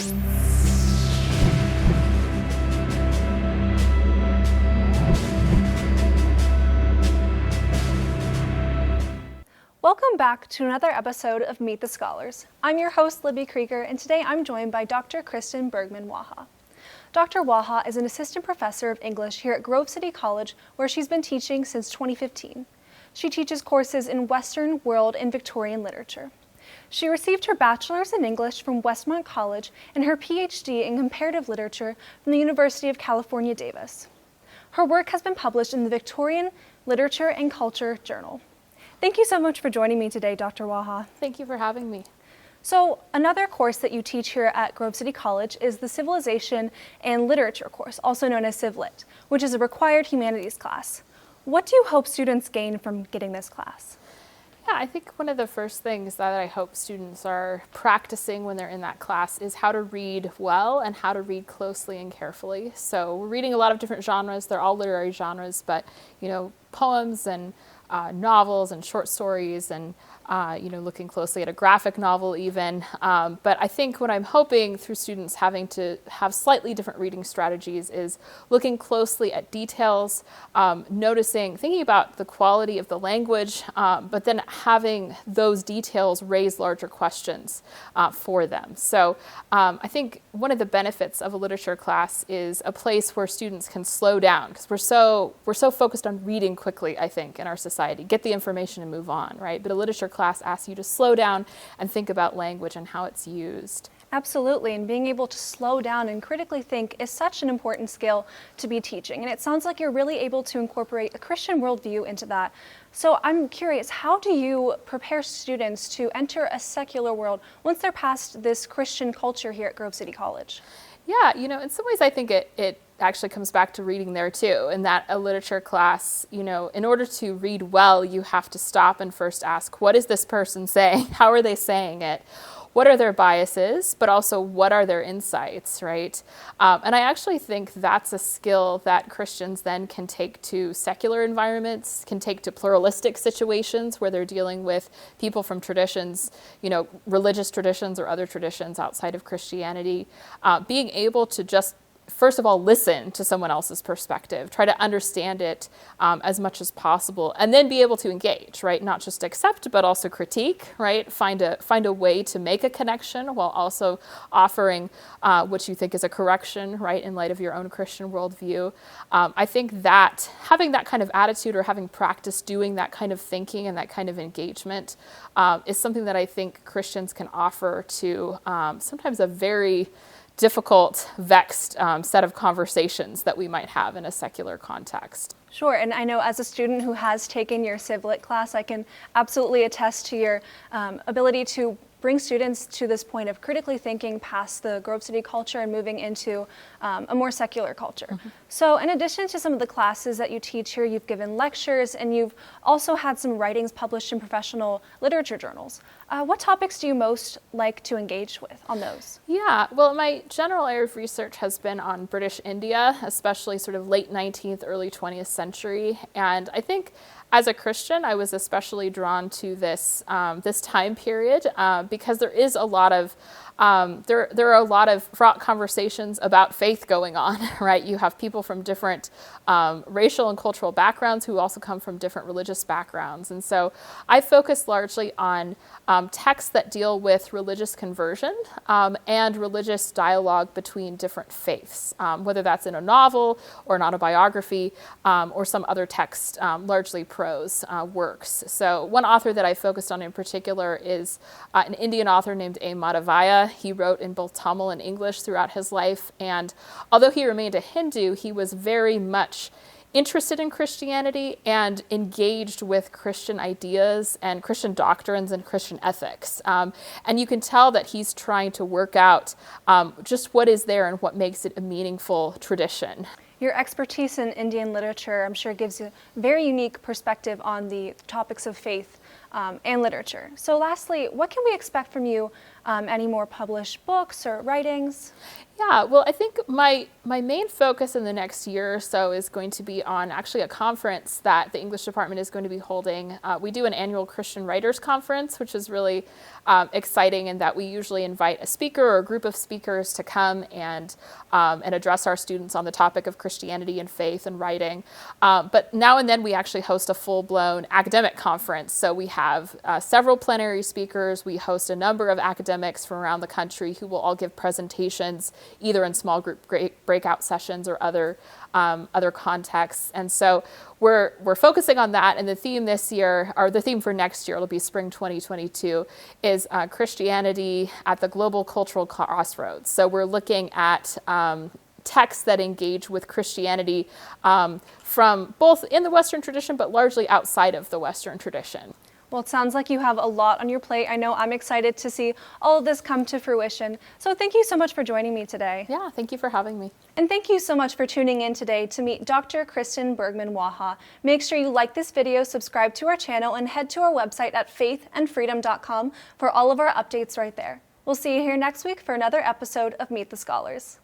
Welcome back to another episode of Meet the Scholars. I'm your host, Libby Krieger, and today I'm joined by Dr. Kristen Bergman Waha. Dr. Waha is an assistant professor of English here at Grove City College, where she's been teaching since 2015. She teaches courses in Western, World, and Victorian literature. She received her bachelor's in English from Westmont College and her PhD in comparative literature from the University of California, Davis. Her work has been published in the Victorian Literature and Culture Journal. Thank you so much for joining me today, Dr. Waha. Thank you for having me. So another course that you teach here at Grove City College is the Civilization and Literature course, also known as CivLit, which is a required humanities class. What do you hope students gain from getting this class? Yeah, I think one of the first things that I hope students are practicing when they're in that class is how to read well and how to read closely and carefully. So we're reading a lot of different genres. They're all literary genres, but poems and novels and short stories and looking closely at a graphic novel even. But I think what I'm hoping through students having to have slightly different reading strategies is looking closely at details, thinking about the quality of the language, but then having those details raise larger questions for them. So I think one of the benefits of a literature class is a place where students can slow down, because we're so focused on reading quickly, I think, in our society. Get the information and move on, right? But a literature class asks you to slow down and think about language and how it's used. Absolutely, and being able to slow down and critically think is such an important skill to be teaching. And it sounds like you're really able to incorporate a Christian worldview into that. So I'm curious, how do you prepare students to enter a secular world once they're past this Christian culture here at Grove City College? Yeah, in some ways I think it actually comes back to reading there too, in that a literature class, in order to read well, you have to stop and first ask, what is this person saying? How are they saying it? What are their biases, but also what are their insights, right? And I actually think that's a skill that Christians then can take to secular environments, can take to pluralistic situations where they're dealing with people from traditions, religious traditions or other traditions outside of Christianity. Being able to just first of all, listen to someone else's perspective, try to understand it as much as possible, and then be able to engage, right? Not just accept, but also critique, right? Find a way to make a connection while also offering what you think is a correction, right? In light of your own Christian worldview. I think that having that kind of attitude or having practice doing that kind of thinking and that kind of engagement is something that I think Christians can offer to sometimes a very difficult, vexed set of conversations that we might have in a secular context. Sure, and I know as a student who has taken your CivLit class, I can absolutely attest to your ability to bring students to this point of critically thinking past the Grove City culture and moving into a more secular culture. Mm-hmm. So in addition to some of the classes that you teach here, you've given lectures and you've also had some writings published in professional literature journals. What topics do you most like to engage with on those? Yeah, well, my general area of research has been on British India, especially sort of late 19th, early 20th century. And I think as a Christian, I was especially drawn to this time period because there is a lot of there are a lot of fraught conversations about faith going on, right? You have people from different racial and cultural backgrounds who also come from different religious backgrounds. And so I focus largely on texts that deal with religious conversion and religious dialogue between different faiths, whether that's in a novel or an autobiography or some other text, largely prose works. So one author that I focused on in particular is an Indian author named A. Madhavaya. He wrote in both Tamil and English throughout his life, and although he remained a Hindu, he was very much interested in Christianity and engaged with Christian ideas and Christian doctrines and Christian ethics. And you can tell that he's trying to work out just what is there and what makes it a meaningful tradition. Your expertise in Indian literature, I'm sure, gives you a very unique perspective on the topics of faith and literature. So lastly, what can we expect from you any more published books or writings? Yeah, well, I think my main focus in the next year or so is going to be on actually a conference that the English department is going to be holding. We do an annual Christian Writers Conference, which is really exciting in that we usually invite a speaker or a group of speakers to come and address our students on the topic of Christianity and faith and writing. But now and then we actually host a full-blown academic conference. So we have several plenary speakers. We host a number of academics from around the country who will all give presentations either in small group breakout sessions or other contexts. And so we're focusing on that. And the theme this year, or the theme for next year, it'll be spring 2022, is Christianity at the global cultural crossroads. So we're looking at texts that engage with Christianity from both in the Western tradition, but largely outside of the Western tradition. Well, it sounds like you have a lot on your plate. I know I'm excited to see all of this come to fruition. So thank you so much for joining me today. Yeah, thank you for having me. And thank you so much for tuning in today to meet Dr. Kristen Bergman Waha. Make sure you like this video, subscribe to our channel, and head to our website at faithandfreedom.com for all of our updates right there. We'll see you here next week for another episode of Meet the Scholars.